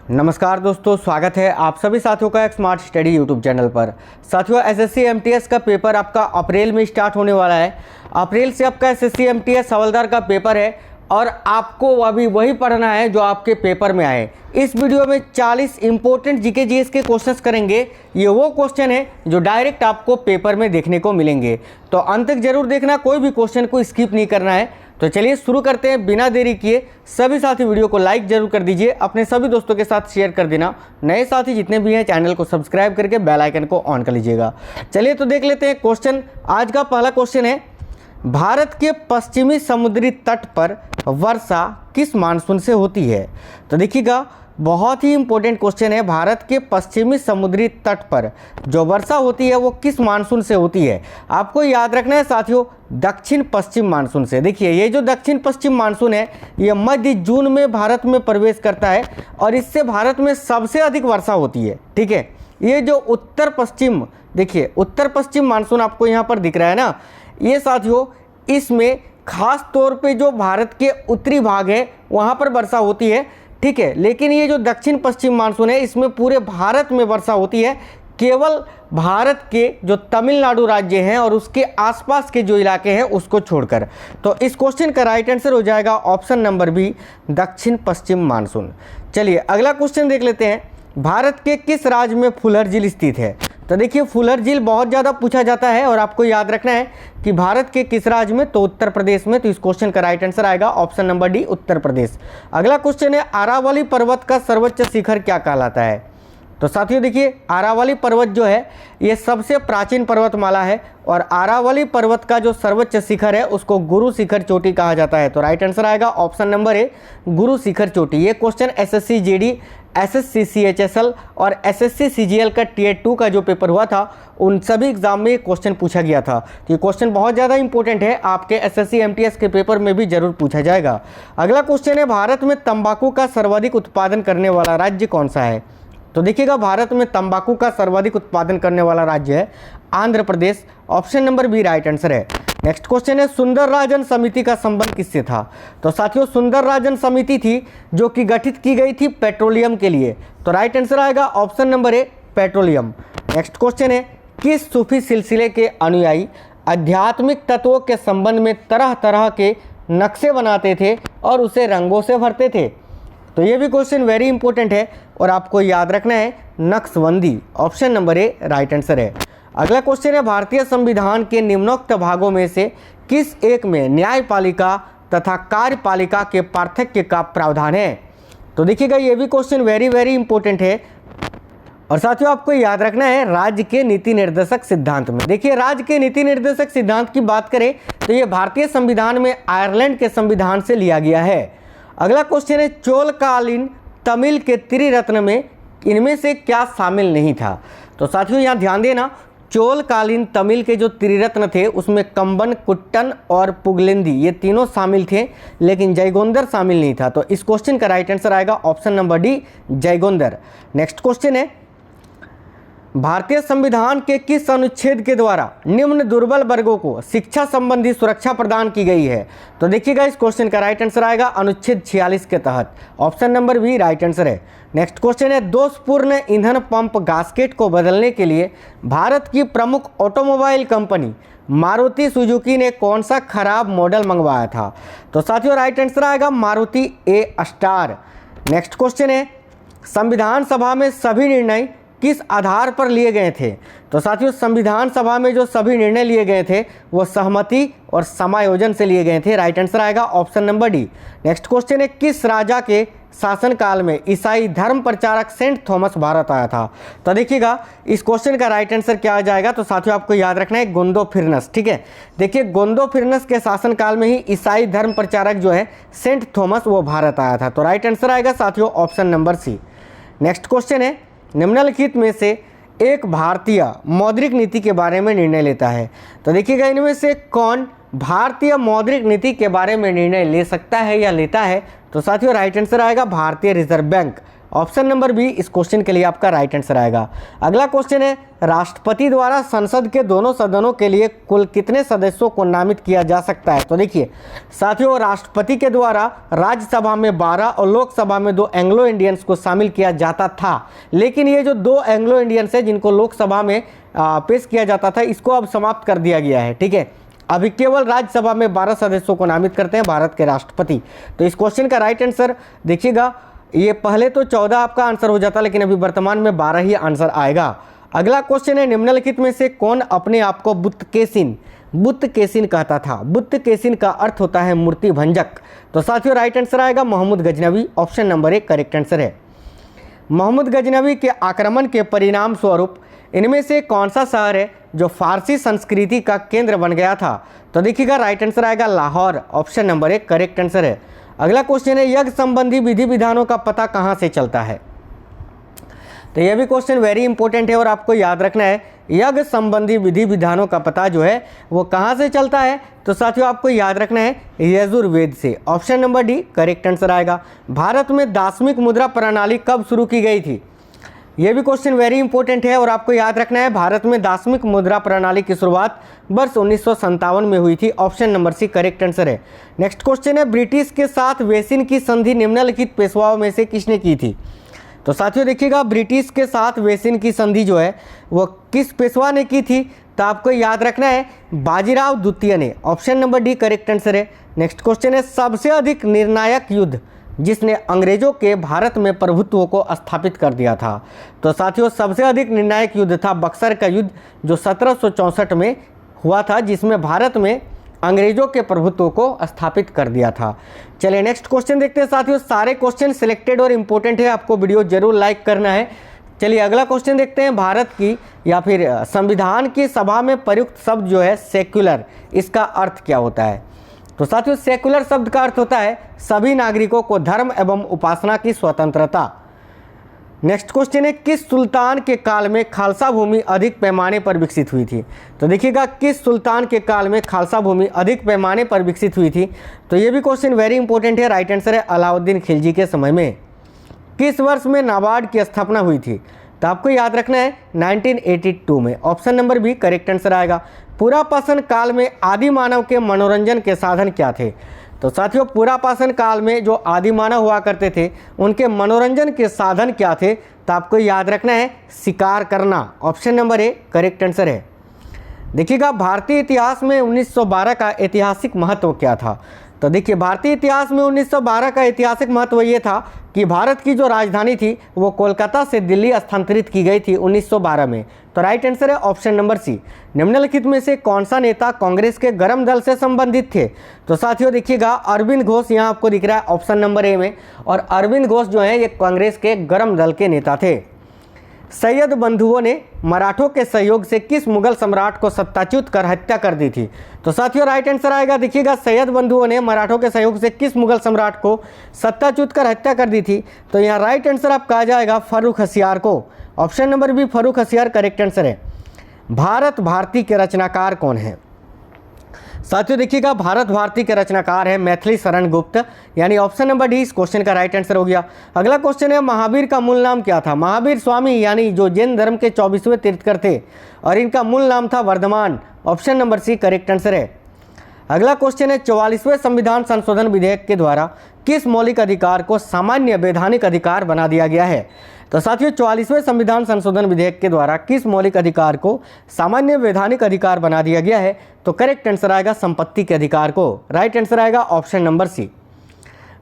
नमस्कार दोस्तों, स्वागत है आप सभी साथियों का एक स्मार्ट स्टडी यूट्यूब चैनल पर। साथियों, एसएससी एमटीएस का पेपर आपका अप्रैल में स्टार्ट होने वाला है। अप्रैल से आपका एसएससी एमटीएस हवलदार का पेपर है और आपको अभी वही पढ़ना है जो आपके पेपर में आए। इस वीडियो में 40 इंपॉर्टेंट जीके जीएस के क्वेश्चंस करेंगे। ये वो क्वेश्चन है जो डायरेक्ट आपको पेपर में देखने को मिलेंगे, तो अंत तक जरूर देखना, कोई भी क्वेश्चन को स्किप नहीं करना है। तो चलिए शुरू करते हैं बिना देरी किए। सभी साथी वीडियो को लाइक जरूर कर दीजिए, अपने सभी दोस्तों के साथ शेयर कर देना। नए साथी जितने भी हैं चैनल को सब्सक्राइब करके बेल आइकन को ऑन कर लीजिएगा। चलिए तो देख लेते हैं क्वेश्चन। आज का पहला क्वेश्चन है, भारत के पश्चिमी समुद्री तट पर वर्षा किस मानसून से होती है? तो देखिएगा, बहुत ही इंपॉर्टेंट क्वेश्चन है। भारत के पश्चिमी समुद्री तट पर जो वर्षा होती है वो किस मानसून से होती है? आपको याद रखना है साथियों, दक्षिण पश्चिम मानसून से। देखिए, ये जो दक्षिण पश्चिम मानसून है ये मध्य जून में भारत में प्रवेश करता है और इससे भारत में सबसे अधिक वर्षा होती है। ठीक है, ये जो उत्तर पश्चिम, देखिए उत्तर पश्चिम मानसून आपको यहाँ पर दिख रहा है ना, ये साथियों इसमें खास तौर पे जो भारत के उत्तरी भाग है वहाँ पर वर्षा होती है। ठीक है, लेकिन ये जो दक्षिण पश्चिम मानसून है इसमें पूरे भारत में वर्षा होती है, केवल भारत के जो तमिलनाडु राज्य हैं और उसके आसपास के जो इलाके हैं उसको छोड़कर। तो इस क्वेश्चन का राइट आंसर हो जाएगा ऑप्शन नंबर बी, दक्षिण पश्चिम मानसून। चलिए अगला क्वेश्चन देख लेते हैं, भारत के किस राज्य में फुलर झील स्थित है? तो देखिए, फुलर झील बहुत ज़्यादा पूछा जाता है और आपको याद रखना है कि भारत के किस राज्य में, तो उत्तर प्रदेश में। तो इस क्वेश्चन का राइट आंसर आएगा option number D, Uttar Pradesh. अगला क्वेश्चन है, अरावली पर्वत का सर्वोच्च शिखर क्या कहलाता है? तो साथियों देखिए, अरावली पर्वत जो है ये सबसे प्राचीन पर्वतमाला है और अरावली पर्वत का जो सर्वोच्च शिखर है उसको गुरु शिखर चोटी कहा जाता है। तो राइट आंसर आएगा option number A, Guru Shikhar चोटी। ये question SSC GD, SSC CHSL और एसएससी सीजीएल का टियर 2 का जो पेपर हुआ था उन सभी एग्जाम में ये क्वेश्चन पूछा गया था। तो ये क्वेश्चन बहुत ज़्यादा इंपॉर्टेंट है, आपके एसएससी एमटीएस के पेपर में भी जरूर पूछा जाएगा। अगला क्वेश्चन है, भारत में तंबाकू का सर्वाधिक उत्पादन करने वाला राज्य कौन सा है? तो देखिएगा, भारत में तंबाकू का सर्वाधिक उत्पादन करने वाला राज्य है Andhra Pradesh. Option number B right answer है। नेक्स्ट क्वेश्चन है, सुंदर राजन समिति का संबंध किससे था? तो साथियों, सुंदर राजन समिति थी जो कि गठित की गई थी पेट्रोलियम के लिए। तो राइट आंसर आएगा option number A, petroleum. Next question है, किस सूफी सिलसिले के अनुयायी आध्यात्मिक तत्वों के संबंध में तरह तरह के नक्शे बनाते थे और उसे रंगों से भरते थे? तो ये भी क्वेश्चन वेरी इंपॉर्टेंट है और आपको याद रखना है, Naqshbandi. Option number A right answer है। अगला क्वेश्चन है, भारतीय संविधान के निम्नोक्त भागों में से किस एक में न्यायपालिका तथा कार्यपालिका के पार्थक्य का प्रावधान है? तो देखिएगा, ये भी क्वेश्चन वेरी इंपॉर्टेंट है और साथियों आपको याद रखना है, राज्य के नीति निर्देशक सिद्धांत में। देखिए, राज्य के नीति निर्देशक सिद्धांत की बात करें तो ये भारतीय संविधान में आयरलैंड के संविधान से लिया गया है। अगला क्वेश्चन है, चोलकालीन तमिल के त्रिरत्न में इनमें से क्या शामिल नहीं था? तो साथियों यहाँ ध्यान देना, चोलकालीन तमिल के जो त्रिरत्न थे उसमें कंबन, कुट्टन और पुगलेंदी ये तीनों शामिल थे, लेकिन जयगोंदर शामिल नहीं था। तो इस क्वेश्चन का राइट आंसर आएगा ऑप्शन नंबर डी, जयगोंदर। नेक्स्ट क्वेश्चन है, भारतीय संविधान के किस अनुच्छेद के द्वारा निम्न दुर्बल वर्गों को शिक्षा संबंधी सुरक्षा प्रदान की गई है? तो देखिएगा, इस क्वेश्चन का राइट आंसर आएगा अनुच्छेद 46 के तहत। Option number B right answer है। नेक्स्ट क्वेश्चन है, दोषपूर्ण ईंधन पंप गास्केट को बदलने के लिए भारत की प्रमुख ऑटोमोबाइल कंपनी मारुति सुजुकी ने कौन सा खराब मॉडल मंगवाया था? तो साथियों राइट आंसर आएगा मारुति ए स्टार। नेक्स्ट क्वेश्चन है, संविधान सभा में सभी निर्णय किस आधार पर लिए गए थे? तो साथियों, संविधान सभा में जो सभी निर्णय लिए गए थे वो सहमति और समायोजन से लिए गए थे। राइट आंसर आएगा option number D. Next question है, किस राजा के शासनकाल में ईसाई धर्म प्रचारक सेंट थॉमस भारत आया था? तो देखिएगा, इस क्वेश्चन का राइट आंसर क्या आ जाएगा? तो साथियों आपको याद रखना है, गोंदोफिरनस। ठीक है, देखिए गोंदोफिरनस के शासनकाल में ही ईसाई धर्म प्रचारक जो है सेंट थॉमस वो भारत आया था। तो राइट आंसर आएगा साथियों option number C. Next question है, निम्नलिखित में से एक भारतीय मौद्रिक नीति के बारे में निर्णय लेता है? तो देखिएगा, इनमें से कौन भारतीय मौद्रिक नीति के बारे में निर्णय ले सकता है या लेता है? तो साथियों राइट आंसर आएगा भारतीय reserve bank. Option number B इस क्वेश्चन के लिए आपका राइट आंसर आएगा। अगला क्वेश्चन है, राष्ट्रपति द्वारा संसद के दोनों सदनों के लिए कुल कितने सदस्यों को नामित किया जा सकता है? तो देखिए साथियों, राष्ट्रपति के द्वारा राज्यसभा में 12 और लोकसभा में 2 एंग्लो इंडियंस को शामिल किया जाता था, लेकिन ये जो 2 एंग्लो इंडियंस है जिनको लोकसभा में पेश किया जाता था, इसको अब समाप्त कर दिया गया है। ठीक है, अभी केवल राज्यसभा में 12 सदस्यों को नामित करते हैं भारत के राष्ट्रपति। तो इस क्वेश्चन का राइट आंसर देखिएगा, ये पहले तो 14 आपका आंसर हो जाता, लेकिन अभी वर्तमान में 12 ही आंसर आएगा। अगला क्वेश्चन है, निम्नलिखित में से कौन अपने आप को बुत्तकेसिन कहता था? बुत्तकेसिन का अर्थ होता है मूर्ति भंजक। तो साथियों राइट आंसर आएगा Mohammad Ghaznavi, option number 1 correct answer है। मोहम्मद गजनवी के आक्रमण के परिणाम स्वरूप इनमें से कौन सा शहर है जो फारसी संस्कृति का केंद्र बन गया था? तो देखिएगा राइट आंसर आएगा Lahore, option number 1 correct answer है। अगला क्वेश्चन है, यज्ञ संबंधी विधि विधानों का पता कहाँ से चलता है? तो यह भी क्वेश्चन वेरी इंपॉर्टेंट है और आपको याद रखना है, यज्ञ संबंधी विधि विधानों का पता जो है वो कहाँ से चलता है? तो साथियों आपको याद रखना है यजुर्वेद से, option number D correct answer आएगा। भारत में दार्शनिक मुद्रा प्रणाली कब शुरू की गई थी? यह भी क्वेश्चन वेरी इंपॉर्टेंट है और आपको याद रखना है, भारत में दार्शनिक मुद्रा प्रणाली की शुरुआत वर्ष 1957 में हुई थी, option number C correct answer है। नेक्स्ट क्वेश्चन है, ब्रिटिश के साथ वेसिन की संधि निम्नलिखित पेशवाओं में से किसने की थी? तो साथियों देखिएगा, ब्रिटिश के साथ वेसिन की संधि जो है वो किस पेशवा ने की थी? तो आपको याद रखना है बाजीराव द्वितीय ने, option number D correct answer है। नेक्स्ट क्वेश्चन है, सबसे अधिक निर्णायक युद्ध जिसने अंग्रेजों के भारत में प्रभुत्व को स्थापित कर दिया था? तो साथियों सबसे अधिक निर्णायक युद्ध था बक्सर का युद्ध, जो 1764 में हुआ था, जिसमें भारत में अंग्रेजों के प्रभुत्व को स्थापित कर दिया था। चलिए नेक्स्ट क्वेश्चन देखते हैं साथियों, सारे क्वेश्चन सिलेक्टेड और इंपॉर्टेंट है, आपको वीडियो जरूर लाइक करना है। चलिए अगला क्वेश्चन देखते हैं, भारत की या फिर संविधान की सभा में प्रयुक्त शब्द जो है सेक्युलर, इसका अर्थ क्या होता है? तो साथियों सेक्युलर शब्द का अर्थ होता है सभी नागरिकों को धर्म एवं उपासना की स्वतंत्रता। नेक्स्ट क्वेश्चन है, किस सुल्तान के काल में खालसा भूमि अधिक पैमाने पर विकसित हुई थी? तो देखिएगा किस सुल्तान के काल में खालसा भूमि अधिक पैमाने पर विकसित हुई थी? तो ये भी क्वेश्चन वेरी इंपॉर्टेंट है, राइट आंसर है अलाउद्दीन खिलजी के समय में। किस वर्ष में नाबार्ड की स्थापना हुई थी? तो आपको याद रखना है 1982 में, option number B correct answer आएगा। पुरापाषाण काल में आदि मानव के मनोरंजन के साधन क्या थे? तो साथियों पुरापाषाण काल में जो आदि मानव हुआ करते थे उनके मनोरंजन के साधन क्या थे? तो आपको याद रखना है शिकार करना, option number A correct answer है। देखिएगा भारतीय इतिहास में 1912 का ऐतिहासिक महत्व क्या था? तो देखिए भारतीय इतिहास में 1912 का ऐतिहासिक महत्व ये था कि भारत की जो राजधानी थी वो कोलकाता से दिल्ली स्थानांतरित की गई थी 1912 में। तो राइट आंसर है ऑप्शन नंबर सी। निम्नलिखित में से कौन सा नेता कांग्रेस के गर्म दल से संबंधित थे? तो साथियों देखिएगा अरविंद घोष यहाँ आपको दिख रहा है ऑप्शन नंबर ए में, और अरविंद घोष जो है ये कांग्रेस के गर्म दल के नेता थे। सैयद बंधुओं ने मराठों के सहयोग से किस मुगल सम्राट को सत्ताच्युत कर हत्या कर दी थी? तो साथियों राइट आंसर आएगा, देखिएगा सैयद बंधुओं ने मराठों के सहयोग से किस मुगल सम्राट को सत्ताच्युत कर हत्या कर दी थी? तो यहाँ राइट आंसर आपका आ जाएगा फर्रुख हसियार को, option number B Farrukhsiyar correct answer है। भारत भारती के रचनाकार कौन है? साथियों देखिएगा भारत भारती के रचनाकार है मैथिली शरण गुप्त, यानी ऑप्शन नंबर डी इस क्वेश्चन का राइट आंसर हो गया। अगला क्वेश्चन है, महावीर का मूल नाम क्या था? महावीर स्वामी यानी जो जैन धर्म के 24वें तीर्थकर थे और इनका मूल नाम था Vardhaman, option number C correct answer है। अगला क्वेश्चन है, 44वें संविधान संशोधन विधेयक के द्वारा किस मौलिक अधिकार को सामान्य वैधानिक अधिकार बना दिया गया है? तो साथियों 44वें संविधान संशोधन विधेयक के द्वारा किस मौलिक अधिकार को सामान्य वैधानिक अधिकार बना दिया गया है? तो करेक्ट आंसर आएगा संपत्ति के अधिकार को, राइट आंसर आएगा ऑप्शन नंबर सी।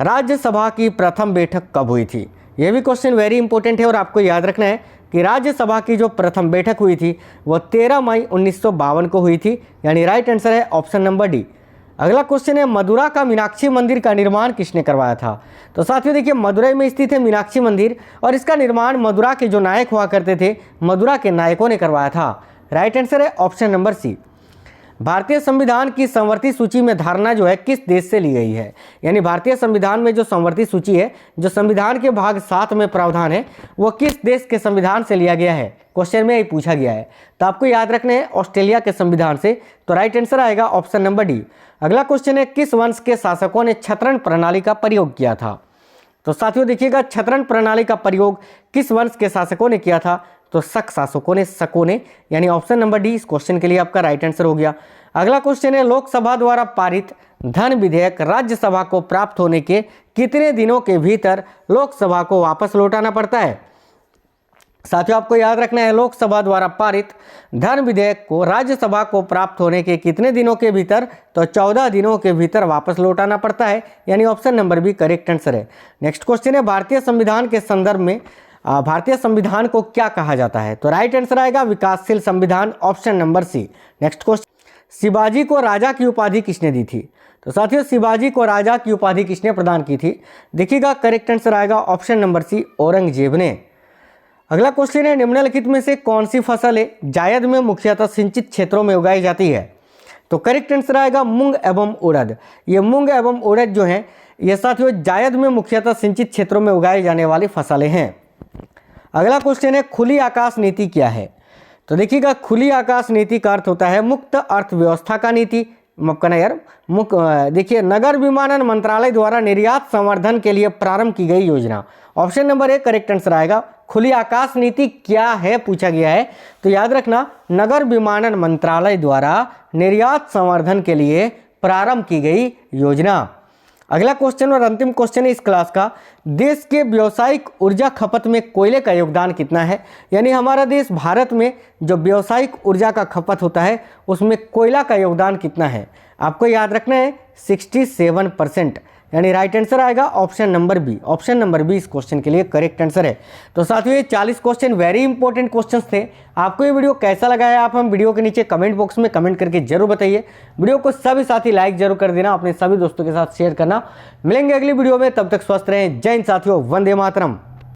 राज्यसभा की प्रथम बैठक कब हुई थी? यह भी क्वेश्चन वेरी इंपॉर्टेंट है और आपको याद रखना है कि राज्यसभा की जो प्रथम बैठक हुई थी वो 13 मई 1952 को हुई थी, यानी राइट आंसर है ऑप्शन नंबर डी। अगला क्वेश्चन है, मदुरा का मीनाक्षी मंदिर का निर्माण किसने करवाया था? तो साथियों देखिए मदुरई में स्थित है मीनाक्षी मंदिर और इसका निर्माण मदुरा के जो नायक हुआ करते थे मदुरा के नायकों ने करवाया था, राइट आंसर है ऑप्शन नंबर सी। भारतीय संविधान की संवर्ती सूची में धारणा जो है किस देश से ली गई है? यानी भारतीय संविधान में जो संवर्ती सूची है, जो संविधान के भाग 7 में प्रावधान है, वो किस देश के संविधान से लिया गया है? क्वेश्चन में ही पूछा गया है, तो आपको याद रखने हैं ऑस्ट्रेलिया के संविधान से, तो राइट आंसर आएगा ऑप्शन नंबर डी। अगला क्वेश्चन है, किस वंश के शासकों ने छत्रण प्रणाली का प्रयोग किया था? तो साथियों देखिएगा, शतरंज प्रणाली का प्रयोग किस वंश के शासकों ने किया था? तो शक शासकों ने, शकों ने, यानी ऑप्शन नंबर डी इस क्वेश्चन के लिए आपका राइट आंसर हो गया। अगला क्वेश्चन है, लोकसभा द्वारा पारित धन विधेयक राज्यसभा को प्राप्त होने के कितने दिनों के भीतर लोकसभा को वापस लौटाना पड़ता है? साथियों आपको याद रखना है, लोकसभा द्वारा पारित धन विधेयक को राज्यसभा को प्राप्त होने के कितने दिनों के भीतर? तो 14 दिनों के भीतर वापस लौटाना पड़ता है, यानी option number B correct answer है। नेक्स्ट क्वेश्चन है, भारतीय संविधान के संदर्भ में भारतीय संविधान को क्या कहा जाता है? तो राइट आंसर आएगा विकासशील संविधान, option number C. Next question, Shivaji को राजा की उपाधि किसने दी थी? तो साथियों शिवाजी को राजा की उपाधि किसने प्रदान की थी? देखिएगा करेक्ट आंसर आएगा ऑप्शन नंबर सी, औरंगजेब ने। अगला क्वेश्चन है, निम्नलिखित में से कौन सी फसल है जायद में मुख्यतः सिंचित क्षेत्रों में उगाई जाती है? तो करेक्ट आंसर आएगा मूंग एवं उड़द। ये मूंग एवं उड़द जो है ये साथियों जायद में मुख्यतः सिंचित क्षेत्रों में उगाई जाने वाली फसलें हैं। अगला क्वेश्चन है, खुली आकाश नीति क्या है? तो देखिएगा, खुली आकाश नीति का अर्थ होता है मुक्त अर्थव्यवस्था का नीति। देखिए, नगर विमानन मंत्रालय द्वारा निर्यात संवर्धन के लिए प्रारंभ की गई योजना। Option number A correct answer आएगा। खुली आकाश नीति क्या है पूछा गया है, तो याद रखना नगर विमानन मंत्रालय द्वारा निर्यात संवर्धन के लिए प्रारंभ की गई योजना। अगला क्वेश्चन और अंतिम क्वेश्चन है इस क्लास का, देश के व्यावसायिक ऊर्जा खपत में कोयले का योगदान कितना है? यानी हमारा देश भारत में जो व्यावसायिक ऊर्जा का खपत होता है उसमें कोयला का योगदान कितना है? आपको याद रखना है 67%, यानी राइट आंसर आएगा option number B. Option number B इस क्वेश्चन के लिए करेक्ट आंसर है। तो साथियों ये 40 क्वेश्चन वेरी इंपॉर्टेंट क्वेश्चंस थे। आपको ये वीडियो कैसा लगा है आप हम वीडियो के नीचे कमेंट बॉक्स में कमेंट करके जरूर बताइए। वीडियो को सभी साथी लाइक जरूर कर देना, अपने सभी दोस्तों के साथ शेयर करना। मिलेंगे अगली वीडियो में, तब तक स्वस्थ रहें। जय हिंद साथियों, वंदे मातरम।